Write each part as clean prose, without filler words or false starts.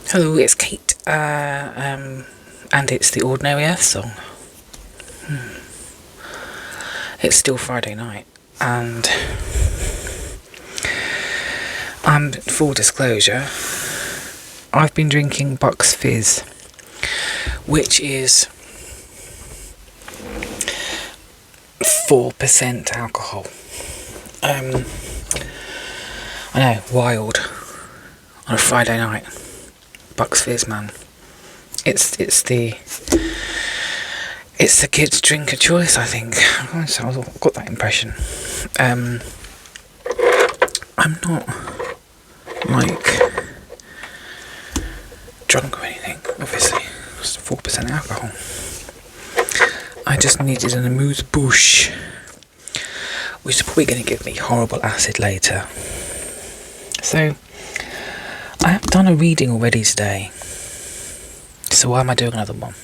Hello, it's Kate, and it's the Ordinary Earth song. It's still Friday night, and full disclosure, I've been drinking Bucks Fizz, which is 4% alcohol. I know, wild on a Friday night. Bucks Fizz, man. It's the kids' drink of choice, I think. I've got that impression. I'm not like drunk or anything, obviously. It's 4% alcohol. I just needed an amuse-bouche, which is probably going to give me horrible acid later. So I have done a reading already today, so why am I doing another one?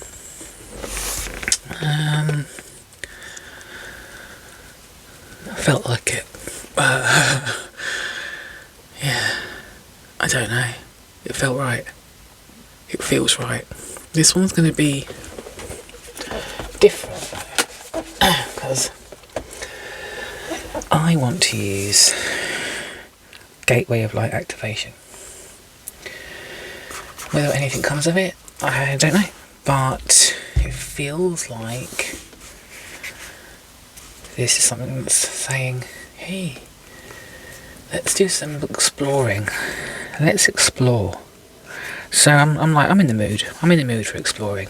I felt like it. Yeah, I don't know. It felt right. It feels right. This one's going to be different because I want to use Gateway of Light activation. Whether anything comes of it, I don't know. But it feels like this is something that's saying, hey, let's do some exploring. Let's explore. So I'm in the mood. I'm in the mood for exploring.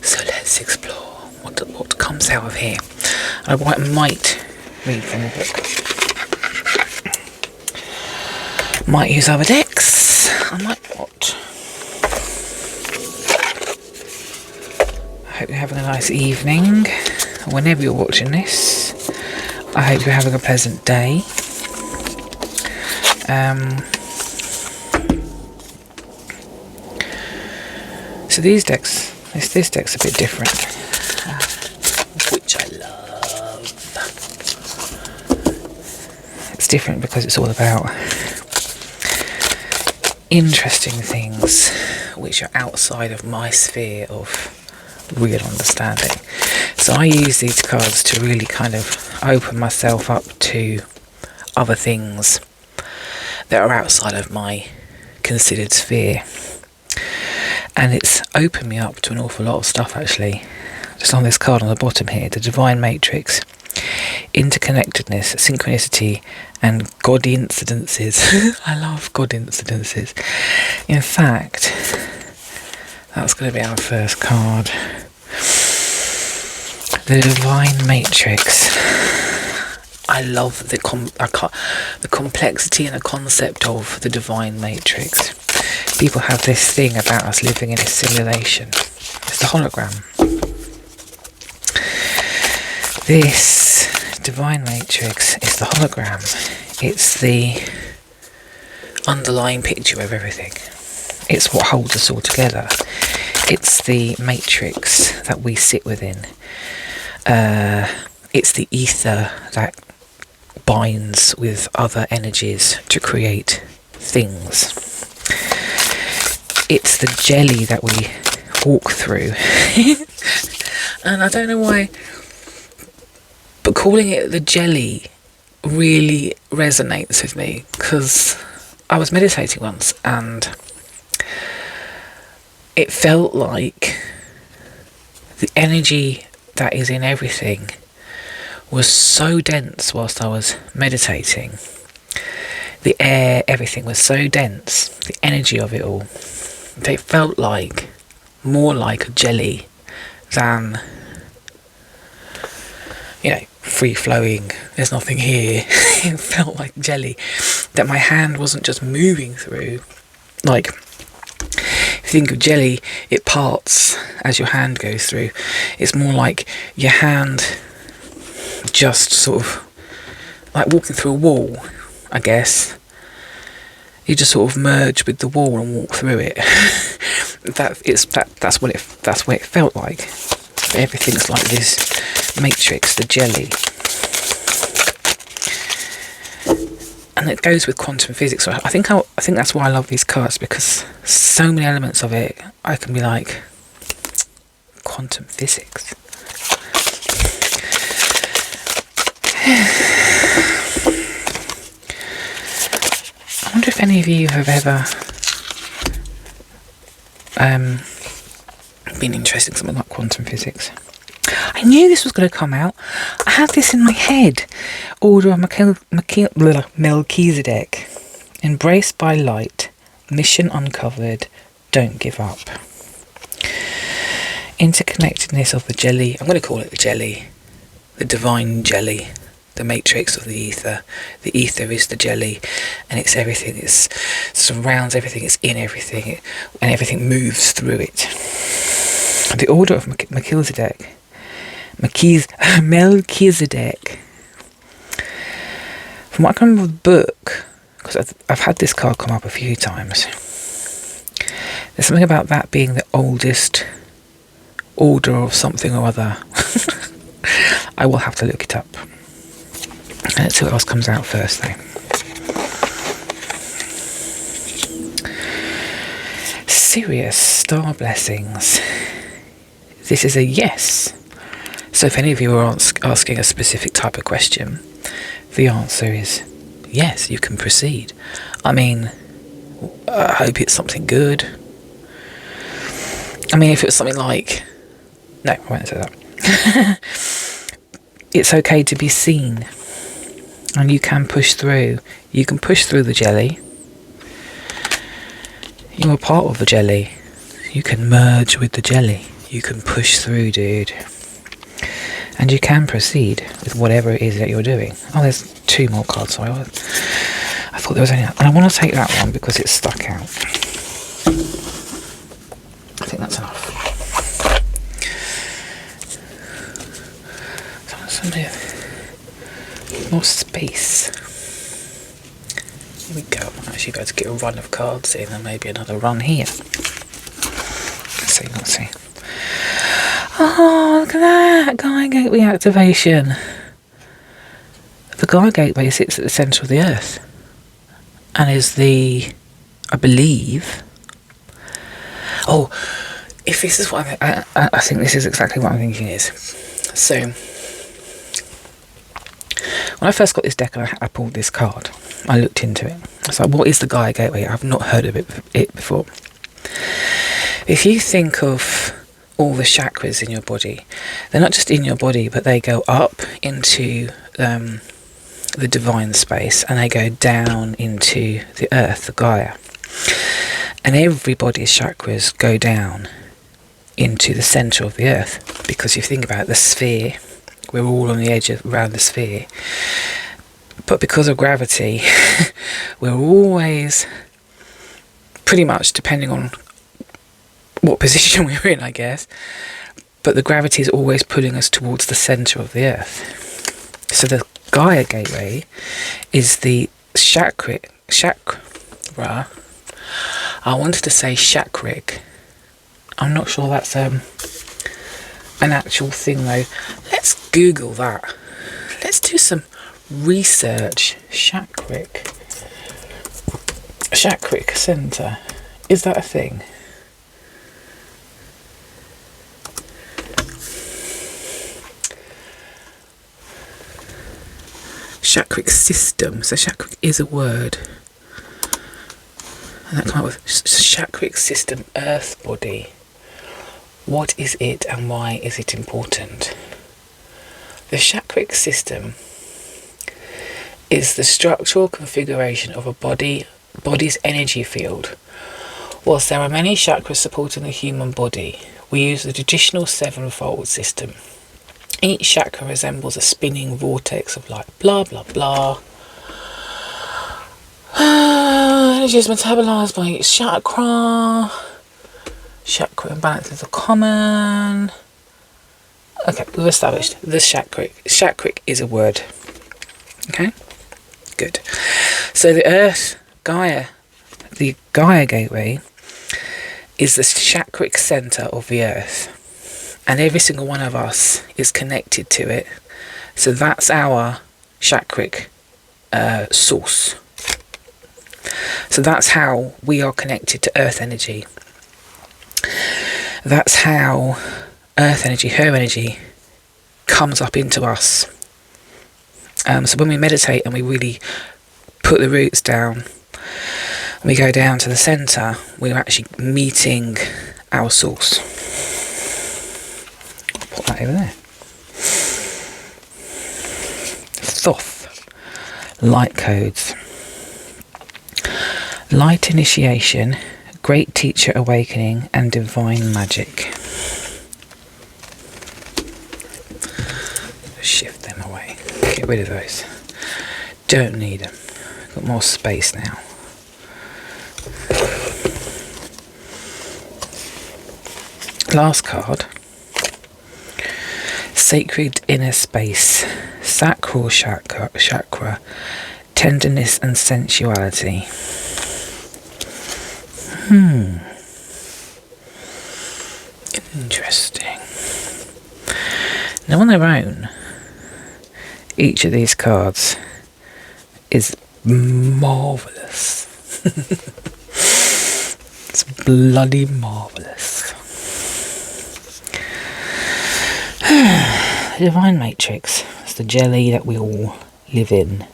So let's explore what comes out of here. I might read from the book. Might use other decks. I might not. I hope you're having a nice evening. Whenever you're watching this, I hope you're having a pleasant day. So these decks, this deck's a bit different, which I love. It's different because it's all about interesting things which are outside of my sphere of real understanding. So I use these cards to really kind of open myself up to other things that are outside of my considered sphere. And it's opened me up to an awful lot of stuff, actually. Just on this card on the bottom here, the Divine Matrix, interconnectedness, synchronicity, and God incidences. I love God incidences. In fact, that's going to be our first card. The Divine Matrix. I love the complexity and the concept of the Divine Matrix. People have this thing about us living in a simulation. It's the hologram. This Divine Matrix is the hologram. It's the underlying picture of everything. It's what holds us all together. It's the matrix that we sit within. It's the ether that binds with other energies to create things. It's the jelly that we walk through. And I don't know why, but calling it the jelly really resonates with me, because I was meditating once and it felt like the energy that is in everything was so dense whilst I was meditating. The air, everything was so dense, the energy of it all. It felt like more like a jelly than, free flowing, there's nothing here. It felt like jelly that my hand wasn't just moving through. Like, if you think of jelly, it parts as your hand goes through. It's more like your hand just sort of like walking through a wall, I guess. You just sort of merge with the wall and walk through it. That's what it felt like. Everything's like this matrix, the jelly. and it goes with quantum physics. So I think that's why I love these cards, because so many elements of it, I can be like, quantum physics. I wonder if any of you have ever been interested in something like quantum physics. I knew this was going to come out. I had this in my head. Order of Melchizedek. Embraced by light. Mission uncovered. Don't give up. Interconnectedness of the jelly. I'm going to call it the jelly. The divine jelly. The matrix of the ether. The ether is the jelly, and it's everything. It surrounds everything. It's in everything, and everything moves through it. The order of Melchizedek. Melchizedek. From what I can remember of the book, because I've had this card come up a few times, there's something about that being the oldest order of something or other. I will have to look it up. Let's see what else comes out first though. Sirius, star blessings. This is a yes. So if any of you are asking a specific type of question, the answer is yes, you can proceed. I mean, I hope it's something good. I mean, if it was something like... No, I won't say that. It's okay to be seen. And you can push through. You can push through the jelly. You're a part of the jelly. You can merge with the jelly. You can push through, dude. And you can proceed with whatever it is that you're doing. Oh, there's 2 more cards. So I thought there was only... And I want to take that one because it's stuck out. I think that's enough. Somebody... More space. Here we go. I'm actually going to get a run of cards in, and maybe another run here. Let's see. Oh, look at that! Gaia Gateway activation. The Gaia Gateway sits at the centre of the Earth. And is the... I believe... Oh, if this is what I think this is exactly what I'm thinking is. So... When I first got this deck and I pulled this card, I looked into it. I was like, what is the Gaia Gateway? I've not heard of it before. If you think of all the chakras in your body, they're not just in your body, but they go up into the divine space, and they go down into the earth, the Gaia. And everybody's chakras go down into the centre of the earth, because if you think about the sphere, we're all on the edge around the sphere, but because of gravity we're always, pretty much depending on what position we're in, I guess, but the gravity is always pulling us towards the centre of the earth. So the Gaia Gateway is the chakra. I wanted to say chakric. I'm not sure that's an actual thing though. Let's Google that. Let's do some research. Chakric centre. Is that a thing? Chakric system. So chakric is a word. And that come up with chakric system, earth body. What is it and why is it important? The chakric system is the structural configuration of a body's energy field. Whilst there are many chakras supporting the human body, we use the traditional 7-fold system. Each chakra resembles a spinning vortex of light. Blah, blah, blah. Energy is metabolized by each chakra. Chakra imbalances are common. Okay, we've established the chakric. Chakric is a word. Okay, good. So the Earth, Gaia, the Gaia Gateway is the chakric centre of the Earth. And every single one of us is connected to it. So that's our chakric source. So that's how we are connected to earth energy. That's how earth energy, her energy, comes up into us. So when we meditate and we really put the roots down, we go down to the centre, we're actually meeting our source. Put that over there. Thoth, light codes. Light initiation, great teacher awakening, and divine magic. Shift them away. Get rid of those. Don't need them. Got more space now. Last card. Sacred inner space. Sacral chakra. Tenderness and sensuality. Interesting. Now on their own, each of these cards is marvellous. It's bloody marvellous. The Divine Matrix is the jelly that we all live in.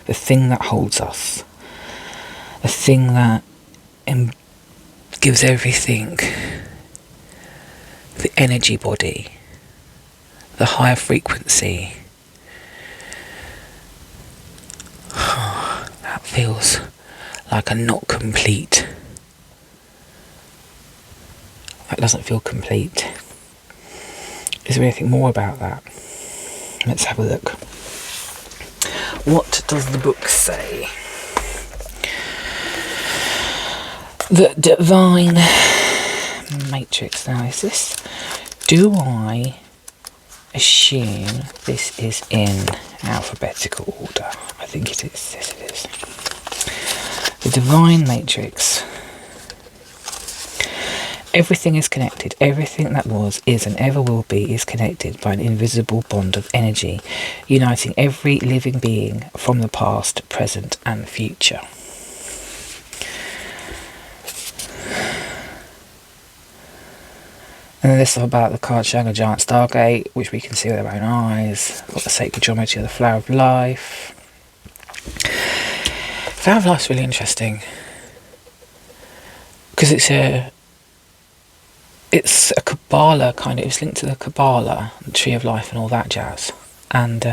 The thing that holds us. The thing that gives everything the energy body, the higher frequency. That feels like a not complete. That doesn't feel complete. Is there anything more about that? Let's have a look. What does the book say? The Divine Matrix. Now, is this... Do I assume this is in alphabetical order? I think it is. Yes, it is. The Divine Matrix. Everything is connected. Everything that was, is, and ever will be is connected by an invisible bond of energy, uniting every living being from the past, present, and future. And then this is about the card showing a giant stargate, which we can see with our own eyes. Got the sacred geometry of the flower of life. Flower of life's really interesting because it's a Kabbalah kind of. It's linked to the Kabbalah, the tree of life, and all that jazz. And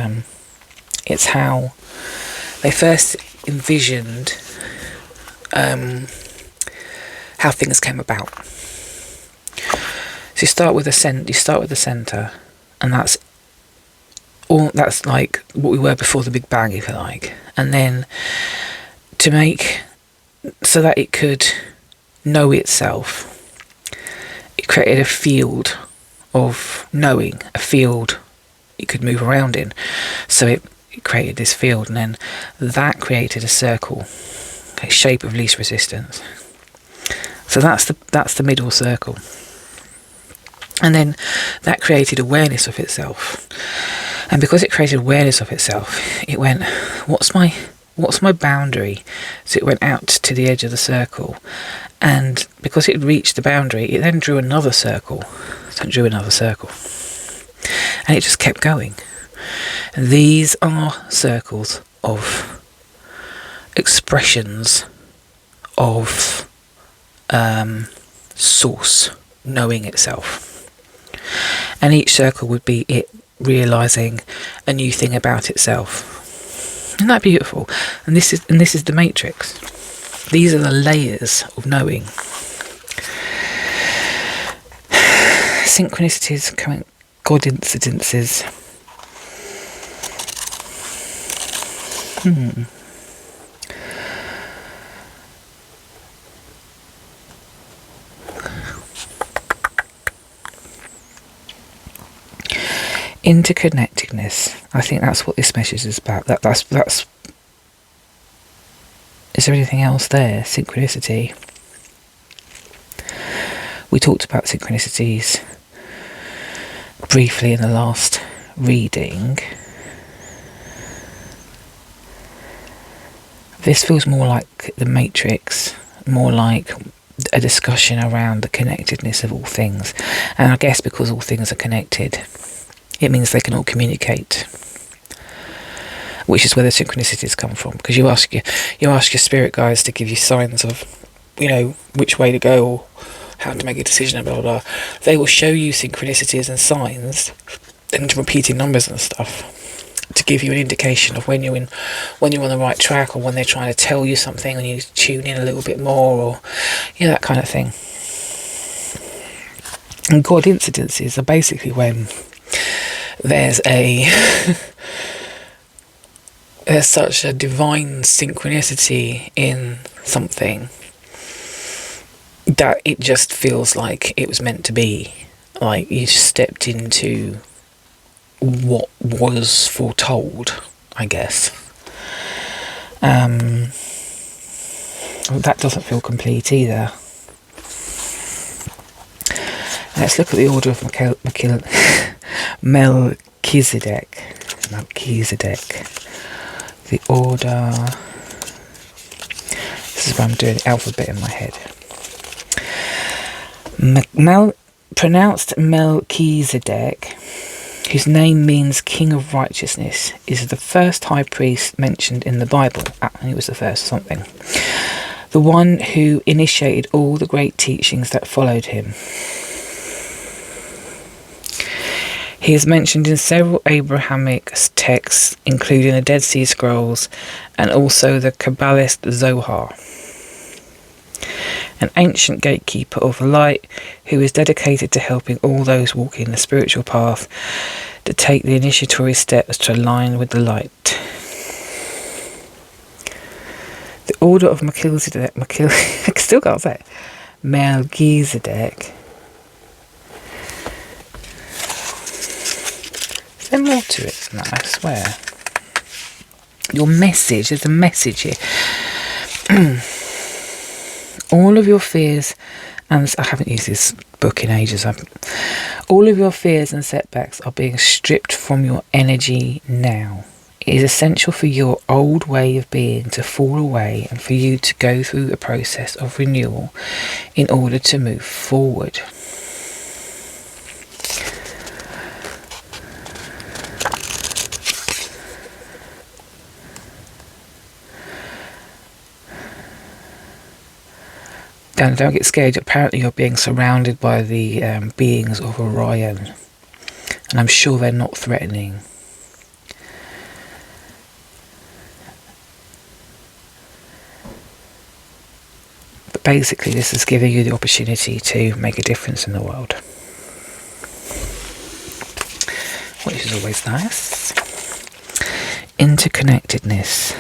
it's how they first envisioned how things came about. So you start with the centre, and that's all. That's like what we were before the Big Bang, if you like. And then to make so that it could know itself, it created a field of knowing, a field it could move around in. So it created this field, and then that created a circle, a shape of least resistance. So that's the middle circle. And then that created awareness of itself. And because it created awareness of itself, it went, what's my boundary? So it went out to the edge of the circle. And because it reached the boundary, it then drew another circle. So it drew another circle. And it just kept going. And these are circles of expressions of source knowing itself. And each circle would be it realising a new thing about itself. Isn't that beautiful? And this is the matrix. These are the layers of knowing. Synchronicities, coincidences. Interconnectedness. I think that's what this message is about. That's. Is there anything else there? Synchronicity. We talked about synchronicities briefly in the last reading. This feels more like the Matrix, more like a discussion around the connectedness of all things. And I guess because all things are connected, it means they can all communicate, which is where the synchronicities come from. Because you ask your spirit guides to give you signs of, which way to go or how to make a decision, blah, blah, blah. They will show you synchronicities and signs and repeating numbers and stuff to give you an indication of when you're on the right track, or when they're trying to tell you something and you need to tune in a little bit more, or that kind of thing. And coincidences are basically when there's there's such a divine synchronicity in something that it just feels like it was meant to be. Like you stepped into what was foretold, I guess. That doesn't feel complete either. Let's look at the order of Melchizedek. The order. This is where I'm doing the alphabet in my head. Pronounced Melchizedek, whose name means King of Righteousness, is the first high priest mentioned in the Bible. He was the first something. The one who initiated all the great teachings that followed him. He is mentioned in several Abrahamic texts, including the Dead Sea Scrolls and also the Kabbalist Zohar. An ancient gatekeeper of the light who is dedicated to helping all those walking the spiritual path to take the initiatory steps to align with the light. The order of Melchizedek, I still can't say it. Melchizedek. Is there more to it than that? I swear. Your message, there's a message here. All of your fears, and I haven't used this book in ages, all of your fears and setbacks are being stripped from your energy now. It is essential for your old way of being to fall away and for you to go through the process of renewal in order to move forward. And don't get scared, apparently you're being surrounded by the beings of Orion. And I'm sure they're not threatening. But basically this is giving you the opportunity to make a difference in the world. Which is always nice. Interconnectedness.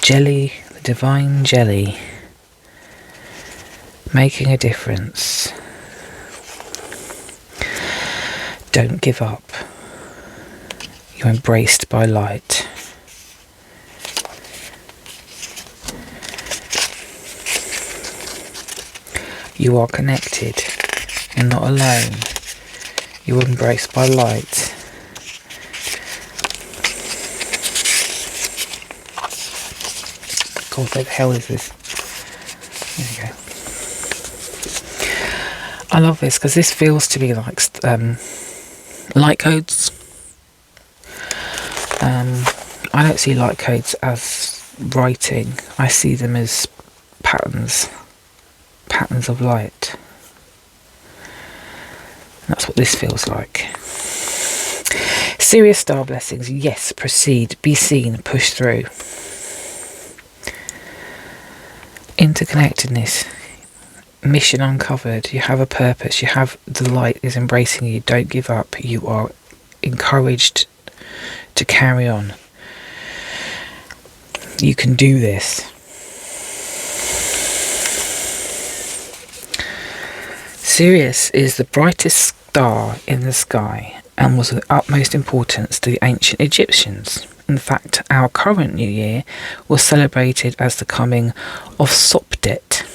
Jelly, the divine jelly. Making a difference. Don't give up. You're embraced by light. You are connected. You're not alone. You're embraced by light. God, what the hell is this? There you go. I love this because this feels to me like light codes. I don't see light codes as writing. I see them as patterns of light. That's what this feels like. Serious star blessings. Yes, proceed, be seen, push through. Interconnectedness. Mission uncovered. You have a purpose. You have the light is embracing you. Don't give up. You are encouraged to carry on. You can do this. Sirius is the brightest star in the sky and was of the utmost importance to the ancient Egyptians. In fact, our current New Year was celebrated as the coming of Sopdet.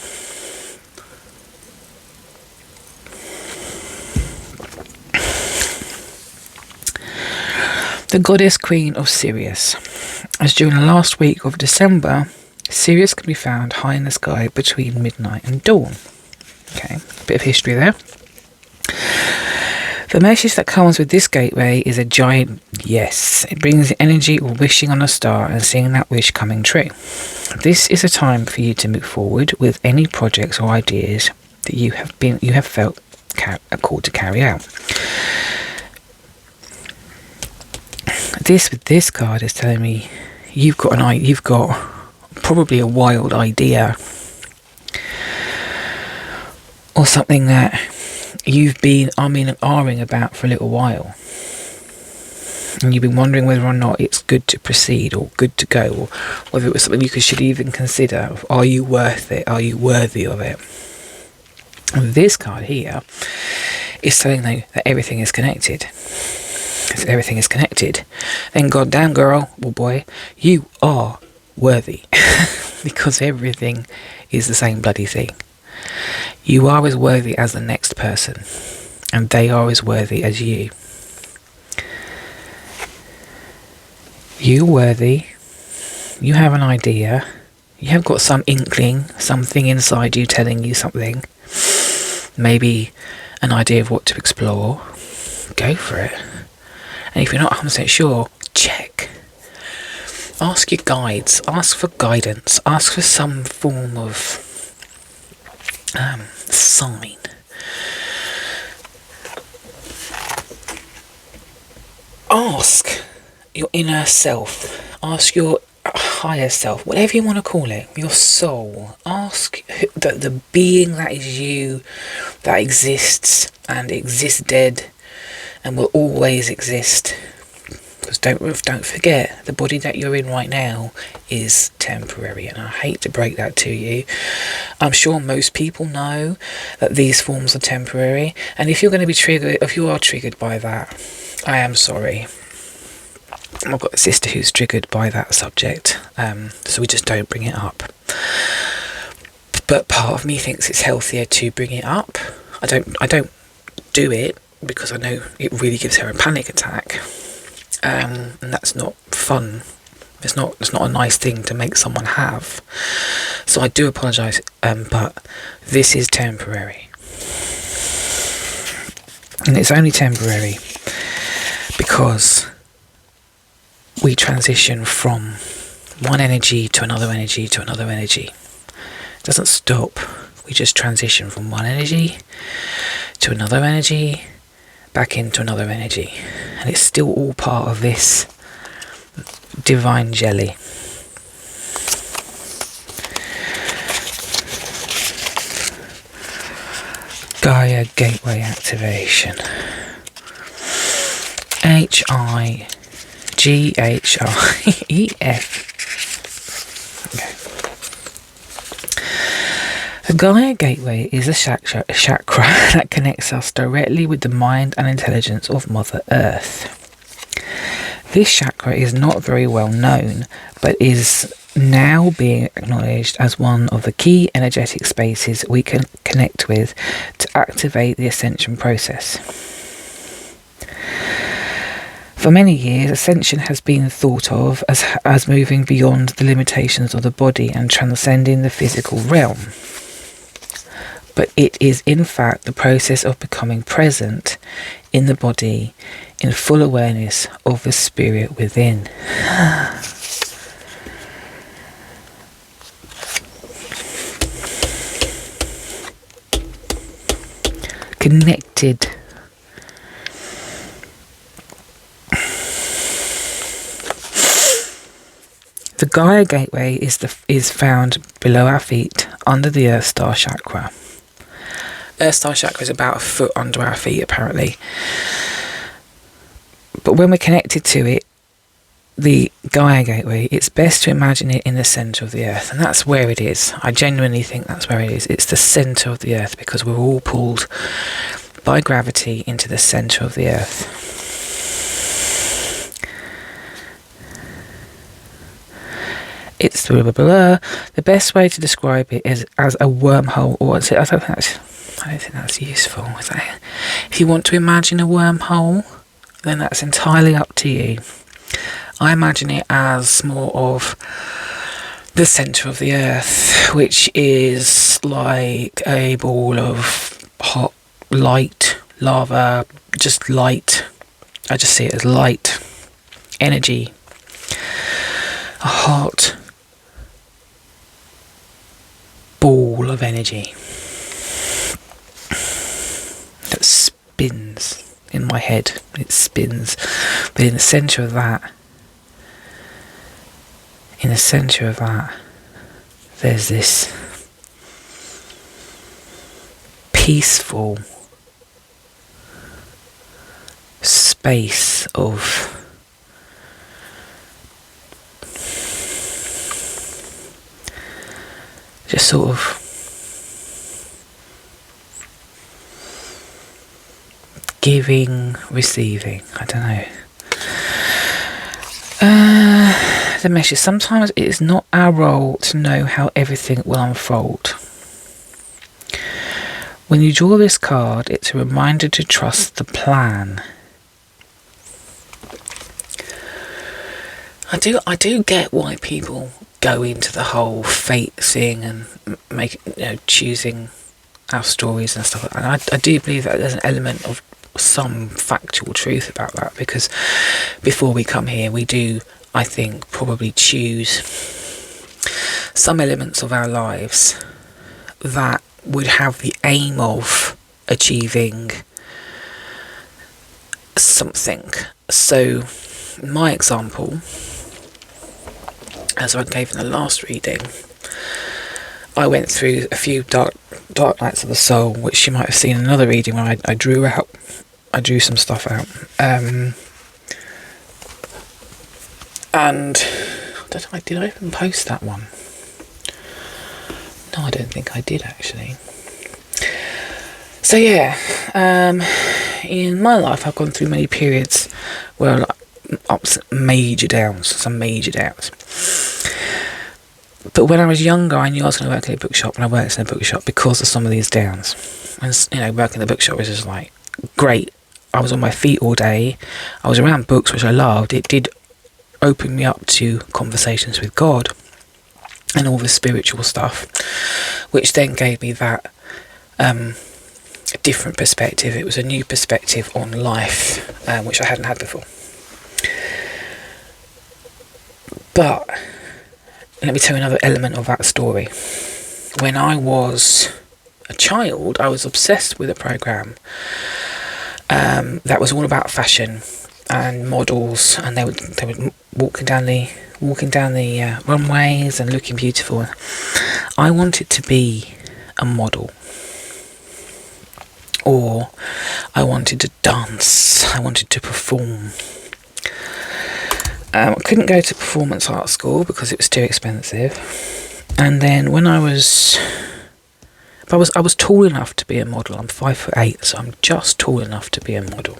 The goddess queen of Sirius. as during the last week of December, Sirius can be found high in the sky between midnight and dawn. Okay, bit of history there. The message that comes with this gateway is a giant yes. It brings the energy of wishing on a star and seeing that wish coming true. This is a time for you to move forward with any projects or ideas that you have felt called to carry out. This card is telling me you've got probably a wild idea or something that you've been ahhing about for a little while, and you've been wondering whether or not it's good to proceed or good to go, or whether it was something you should even consider. Are you worth it? Are you worthy of it? And this card here is telling you that everything is connected. If everything is connected, then goddamn girl or boy, you are worthy. Because everything is the same bloody thing. You are as worthy as the next person, and they are as worthy as you. You're worthy. You have an idea. You have got some inkling, something inside you telling you something. Maybe an idea of what to explore. Go for it. And if you're not 100% sure, check. Ask your guides. Ask for guidance. Ask for some form of sign. Ask your inner self. Ask your higher self, whatever you want to call it, your soul. Ask the being that is you, that exists and existed and will always exist. Because don't forget, the body that you're in right now is temporary, and I hate to break that to you. I'm sure most people know that these forms are temporary, and if you're going to be triggered, if you are triggered by that, I am sorry. I've got a sister who's triggered by that subject, so we just don't bring it up. But part of me thinks it's healthier to bring it up. I don't do it because I know it really gives her a panic attack. And that's not fun. It's not a nice thing to make someone have. So I do apologise, but this is temporary. And it's only temporary because we transition from one energy to another energy to another energy. It doesn't stop. We just transition from one energy to another energy, back into another energy, and it's still all part of this divine jelly. Gaia Gateway Activation. HIGHREF. Okay. The Gaia Gateway is a chakra that connects us directly with the mind and intelligence of Mother Earth. This chakra is not very well known, but is now being acknowledged as one of the key energetic spaces we can connect with to activate the ascension process. For many years, ascension has been thought of as moving beyond the limitations of the body and transcending the physical realm. But it is in fact the process of becoming present in the body in full awareness of the spirit within. Connected. The Gaia Gateway is found below our feet under the Earth Star Chakra. Earth Star Chakra is about a foot under our feet, apparently. But when we're connected to it, the Gaia Gateway, it's best to imagine it in the centre of the Earth. And that's where it is. I genuinely think that's where it is. It's the centre of the Earth because we're all pulled by gravity into the centre of the Earth. It's the best way to describe it is as a wormhole, or I don't think that's useful. If you want to imagine a wormhole, then that's entirely up to you. I imagine it as more of the centre of the earth, which is like a ball of hot light, lava, just light. I just see it as light, energy, a hot ball of energy that spins in my head. It spins, but in the centre of that, there's this peaceful space of just sort of giving, receiving. I don't know. The message. Sometimes it is not our role to know how everything will unfold. When you draw this card, it's a reminder to trust the plan. I do get why people go into the whole fate thing and make, choosing our stories and stuff like that. And I do believe that there's an element of some factual truth about that, because before we come here, we do, I think, probably choose some elements of our lives that would have the aim of achieving something. So my example, as I gave in the last reading, I went through a few dark nights of the soul, which you might have seen in another reading where I drew some stuff out. And did I even post that one? No, I don't think I did, actually. So yeah, in my life I've gone through many periods where ups, major downs. But when I was younger, I knew I was going to work in a bookshop, and I worked in a bookshop because of some of these downs. And working in the bookshop was just like great. I was on my feet all day. I was around books, which I loved. It did open me up to conversations with God and all the spiritual stuff, which then gave me that different perspective. It was a new perspective on life, which I hadn't had before. But let me tell you another element of that story. When I was a child, I was obsessed with a program that was all about fashion and models, and they were walking down the runways and looking beautiful. I wanted to be a model, or I wanted to dance. I wanted to perform. I couldn't go to performance art school because it was too expensive. And then when I was tall enough to be a model. I'm 5'8", so I'm just tall enough to be a model.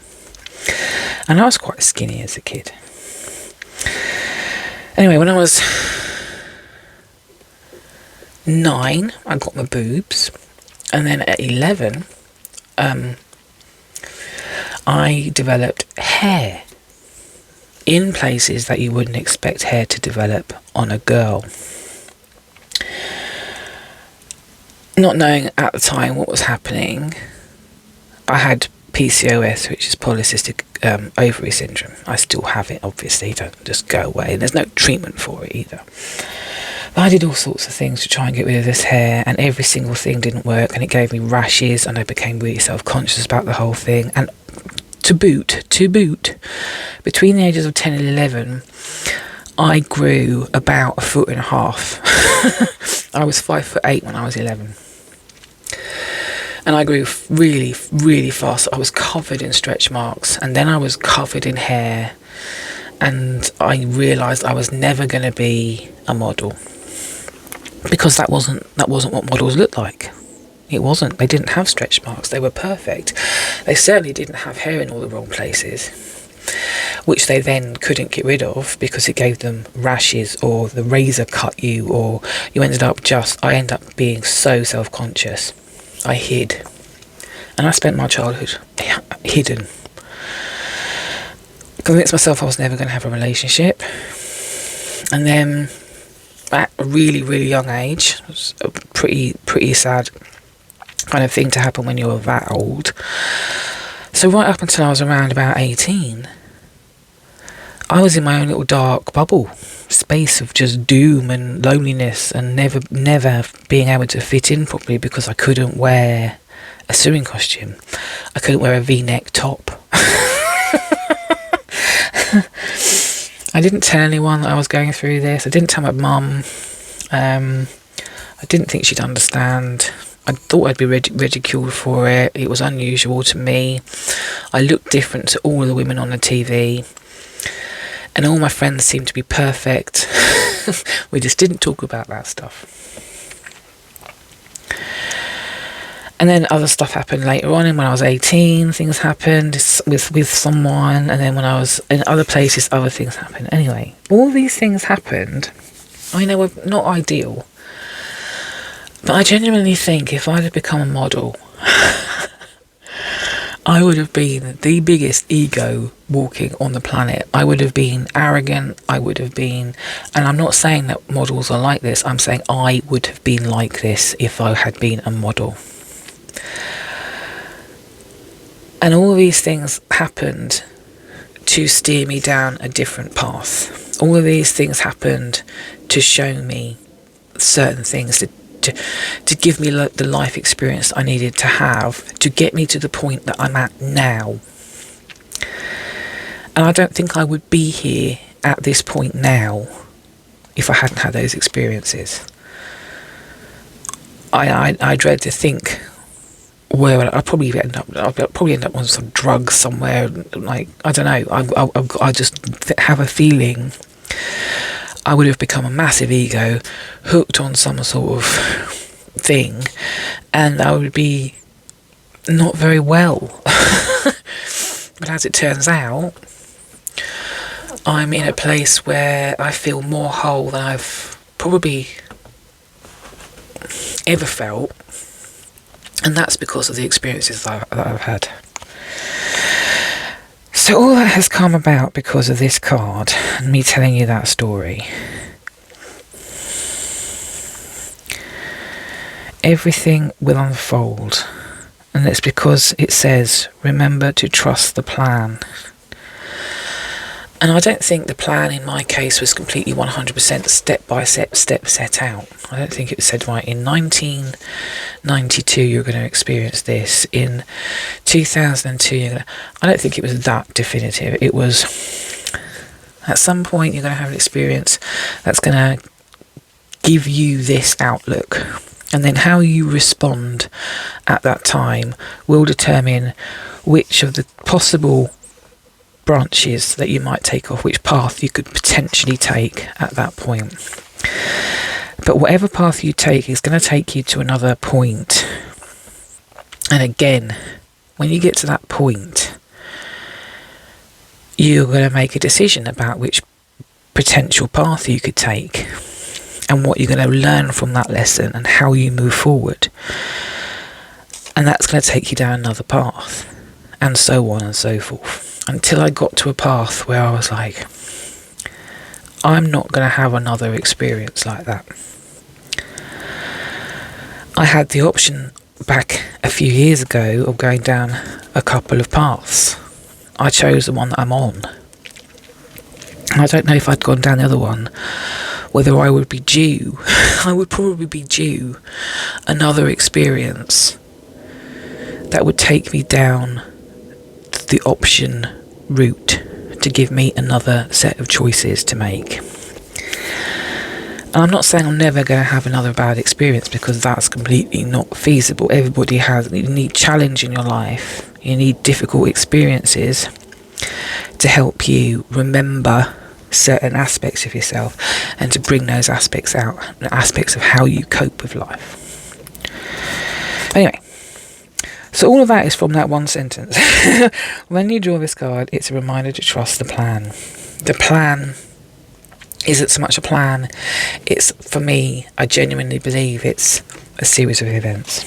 And I was quite skinny as a kid. Anyway, when I was 9, I got my boobs, and then at 11, I developed hair in places that you wouldn't expect hair to develop on a girl. Not knowing at the time what was happening, I had PCOS, which is polycystic ovary syndrome. I still have it, obviously, don't just go away. There's no treatment for it either. But I did all sorts of things to try and get rid of this hair, and every single thing didn't work, and it gave me rashes, and I became really self-conscious about the whole thing. And to boot, between the ages of 10 and 11, I grew about 1.5 foot. I was 5'8" when I was 11. And I grew really, really fast. I was covered in stretch marks, and then I was covered in hair, and I realised I was never going to be a model, because that wasn't what models looked like. It wasn't. They didn't have stretch marks. They were perfect. They certainly didn't have hair in all the wrong places, which they then couldn't get rid of because it gave them rashes, or the razor cut you, or I ended up being so self-conscious. I hid, and I spent my childhood hidden, convinced myself I was never going to have a relationship. And then at a really, really young age, it was a pretty sad kind of thing to happen when you're that old. So right up until I was around about 18, I was in my own little dark bubble space of just doom and loneliness, and never being able to fit in properly because I couldn't wear a swimming costume. I couldn't wear a V-neck top. I didn't tell anyone that I was going through this. I didn't tell my mum. I didn't think she'd understand. I thought I'd be ridiculed for it. It was unusual to me. I looked different to all the women on the TV. And all my friends seemed to be perfect. We just didn't talk about that stuff. And then other stuff happened later on, and when I was 18, things happened with someone, and then when I was in other places, other things happened. Anyway, all these things happened. I mean, they were not ideal. But I genuinely think if I'd have become a model, I would have been the biggest ego walking on the planet. I would have been arrogant. I would have been, and I'm not saying that models are like this. I'm saying I would have been like this if I had been a model. And all these things happened to steer me down a different path. All of these things happened to show me certain things, to give me the life experience I needed to have to get me to the point that I'm at now. And I don't think I would be here at this point now if I hadn't had those experiences. I dread to think where I'll probably end up on some drugs somewhere. Like, I don't know. I just have a feeling I would have become a massive ego, hooked on some sort of thing, and I would be not very well. But as it turns out, I'm in a place where I feel more whole than I've probably ever felt, and that's because of the experiences that I've had. So all that has come about because of this card and me telling you that story. Everything will unfold, and it's because it says, remember to trust the plan. And I don't think the plan in my case was completely 100% step-by-step set out. I don't think it said, right, in 1992 you're going to experience this, in 2002 you're going to... I don't think it was that definitive. It was, at some point you're going to have an experience that's going to give you this outlook. And then how you respond at that time will determine which of the possible branches that you might take off, which path you could potentially take at that point. But whatever path you take is going to take you to another point. And again, when you get to that point, you're going to make a decision about which potential path you could take and what you're going to learn from that lesson and how you move forward. And that's going to take you down another path, and so on and so forth. Until I got to a path where I was like, I'm not going to have another experience like that. I had the option back a few years ago of going down a couple of paths. I chose the one that I'm on. And I don't know if I'd gone down the other one, whether I would be due. I would probably be due another experience that would take me down the option route to give me another set of choices to make. And I'm not saying I'm never going to have another bad experience, because that's completely not feasible. Everybody has, you need challenge in your life. You need difficult experiences to help you remember certain aspects of yourself and to bring those aspects out, aspects of how you cope with life. Anyway, so all of that is from that one sentence. When you draw this card, it's a reminder to trust the plan. The plan isn't so much a plan. It's, for me, I genuinely believe it's a series of events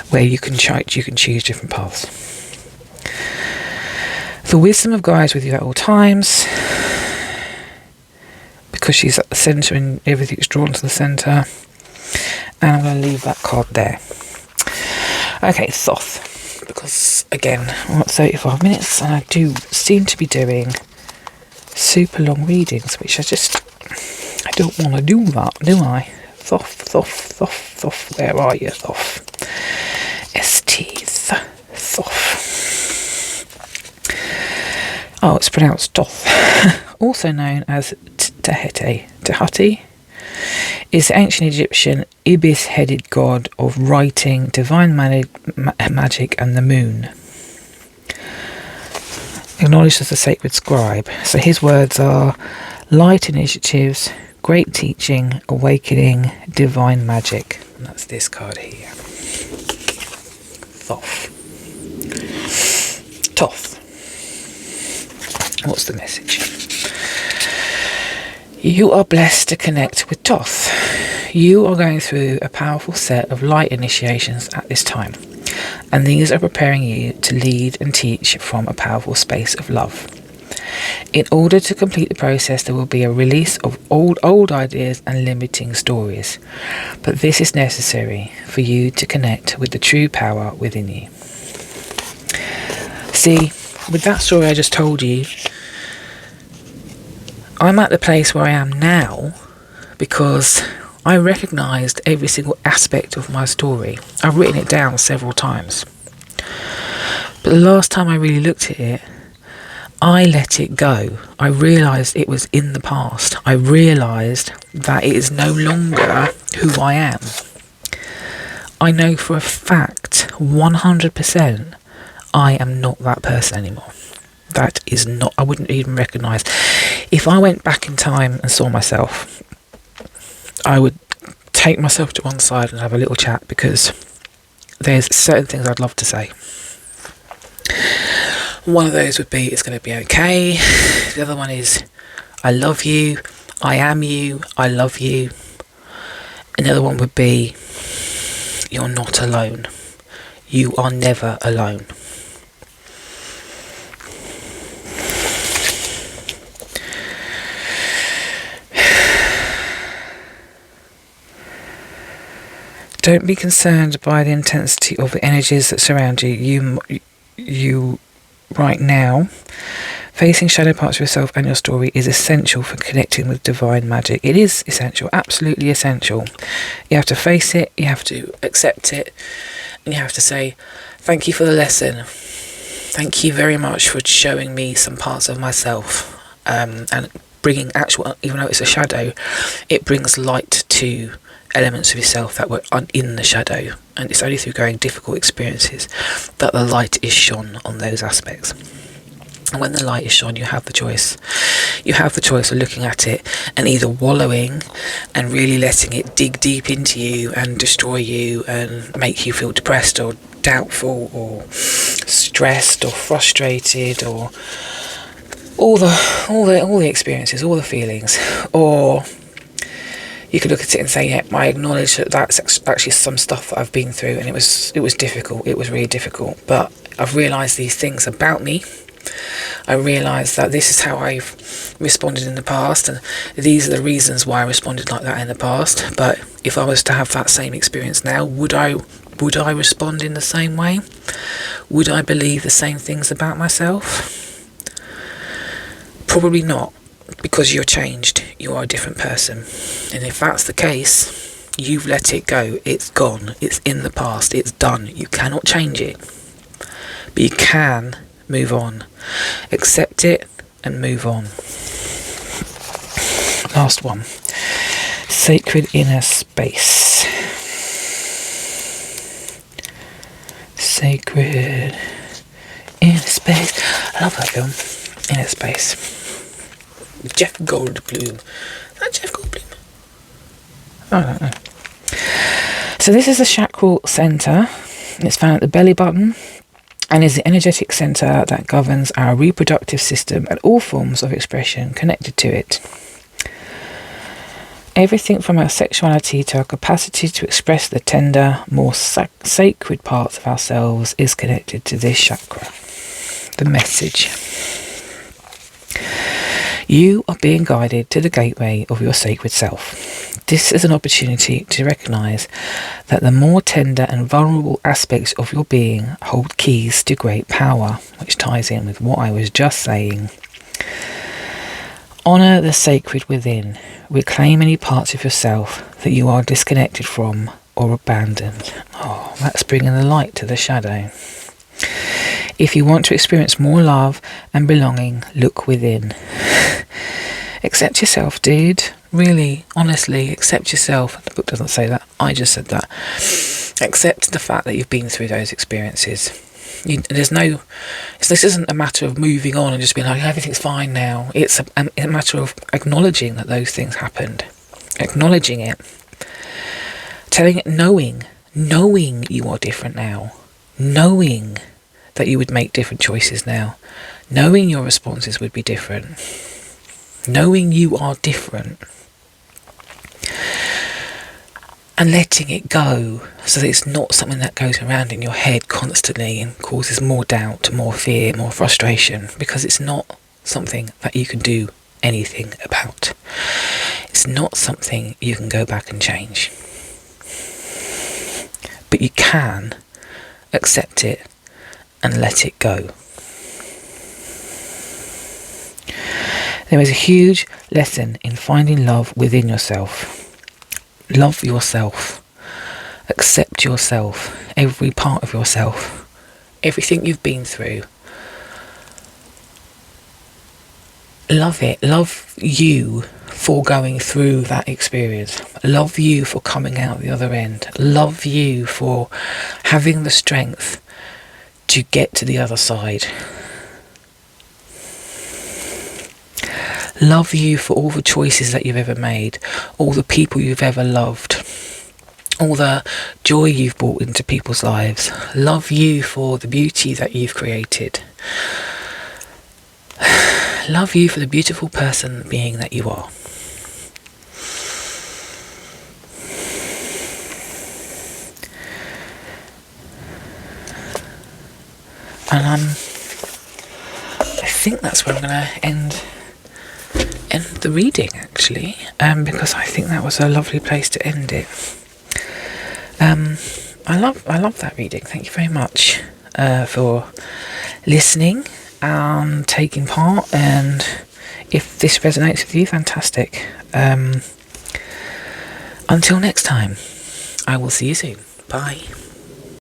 where you can choose different paths. The wisdom of God is with you at all times, because she's at the centre and everything's drawn to the centre. And I'm going to leave that card there. Okay, Thoth, because again, I'm at 35 minutes and I do seem to be doing super long readings, which I don't want to do that, do I? Thoth, where are you, Thoth? Thoth. Oh, it's pronounced Thoth. Also known as Tehati, is the ancient Egyptian ibis-headed god of writing, divine magic and the moon. Acknowledged as a sacred scribe. So his words are light initiatives, great teaching, awakening, divine magic. And that's this card here. Thoth. What's the message? You are blessed to connect with Thoth. You are going through a powerful set of light initiations at this time, and these are preparing you to lead and teach from a powerful space of love. In order to complete the process, there will be a release of old ideas and limiting stories, but this is necessary for you to connect with the true power within you. See, with that story I just told you, I'm at the place where I am now because I recognised every single aspect of my story. I've written it down several times. But the last time I really looked at it, I let it go. I realised it was in the past. I realised that it is no longer who I am. I know for a fact, 100%, I am not that person anymore. That is not, I wouldn't even recognise. If I went back in time and saw myself, I would take myself to one side and have a little chat, because there's certain things I'd love to say. One of those would be, it's going to be okay. The other one is, I love you, I am you, I love you. Another one would be, you're not alone. You are never alone. Don't be concerned by the intensity of the energies that surround you. You right now, facing shadow parts of yourself and your story is essential for connecting with divine magic. It is essential, absolutely essential. You have to face it, you have to accept it, and you have to say, thank you for the lesson. Thank you very much for showing me some parts of myself, and bringing actual, even though it's a shadow, it brings light to elements of yourself that were in the shadow, and it's only through going difficult experiences that the light is shone on those aspects. And when the light is shone, you have the choice. You have the choice of looking at it and either wallowing and really letting it dig deep into you and destroy you and make you feel depressed or doubtful or stressed or frustrated, or all the experiences, all the feelings. Or you could look at it and say, yeah, I acknowledge that that's actually some stuff that I've been through, and it was difficult. It was really difficult. But I've realised these things about me. I realised that this is how I've responded in the past, and these are the reasons why I responded like that in the past. But if I was to have that same experience now, would I respond in the same way? Would I believe the same things about myself? Probably not. Because you're changed, you are a different person. And if that's the case, you've let it go, it's gone, it's in the past, it's done. You cannot change it, but you can move on. Accept it and move on. Last one. Sacred inner space. Sacred inner space. I love that film, Inner Space. Jeff Goldblum. Is that Jeff Goldblum? I don't know. So this is the chakral centre. It's found at the belly button and is the energetic centre that governs our reproductive system and all forms of expression connected to it. Everything from our sexuality to our capacity to express the tender, more sacred parts of ourselves is connected to this chakra. the message. You are being guided to the gateway of your sacred self. This is an opportunity to recognise that the more tender and vulnerable aspects of your being hold keys to great power, which ties in with what I was just saying. Honour the sacred within. Reclaim any parts of yourself that you are disconnected from or abandoned. Oh, that's bringing the light to the shadow. If you want to experience more love and belonging, look within. Accept yourself, dude. Really, honestly, accept yourself. The book doesn't say that. I just said that. Accept the fact that you've been through those experiences. This isn't a matter of moving on and just being like, everything's fine now. It's a matter of acknowledging that those things happened. Acknowledging it. Telling it, knowing you are different now. Knowing that you would make different choices now. Knowing your responses would be different. Knowing you are different. And letting it go so that it's not something that goes around in your head constantly and causes more doubt, more fear, more frustration, because it's not something that you can do anything about. It's not something you can go back and change. But you can accept it and let it go. There is a huge lesson in finding love within yourself. Love yourself. Accept yourself. Every part of yourself. Everything you've been through. Love it. Love you for going through that experience. Love you for coming out the other end. Love you for having the strength to get to the other side. Love you for all the choices that you've ever made, all the people you've ever loved, all the joy you've brought into people's lives. Love you for the beauty that you've created. Love you for the beautiful person, being that you are. And I think that's where I'm going to end the reading, actually, because I think that was a lovely place to end it. I love that reading. Thank you very much for listening and taking part, and if this resonates with you, fantastic. Until next time, I will see you soon. Bye.